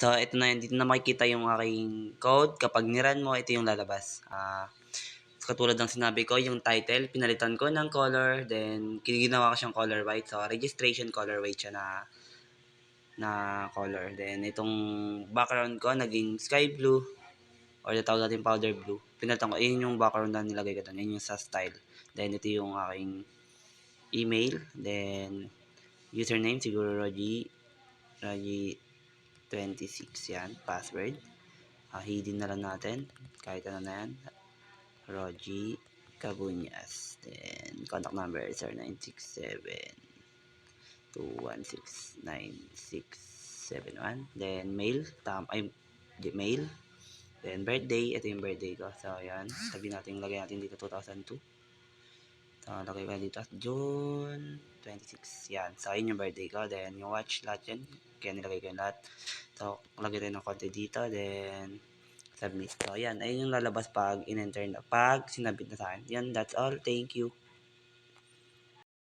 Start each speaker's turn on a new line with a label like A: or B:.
A: So, ito na yun. Dito na makikita yung aking code. Kapag niran mo, ito yung lalabas. Katulad ng sinabi ko, yung title, pinalitan ko ng color. Then, ginawa ko siyang color white. So, registration color white siya na color. Then, itong background ko, naging sky blue. Or tawag natin powder blue. Pinalitan ko, yun yung background na nilagay ko doon. Yun yung sa style. Then, ito yung aking email. Then, username, siguro Raji26 yan. Password. Hidden na lang natin. Kahit ano na yan. Roji Cabuñas. Then, contact number 0967 2169671. Then, mail. Mail. Then, birthday. Ito yung birthday ko. So, yan. Sabi natin, lagay natin dito 2002. So, lagay ko dito June 26. Yan. So, yun yung birthday ko. Then, yung watch, lahat yan. Kaya nilagay ko yung lahat. So, lagay tayo ng konti dito. Then, submit. So, yan. Ayun yung lalabas pag in-enter na. Pag sinabit na sa akin. Yan, that's all. Thank you.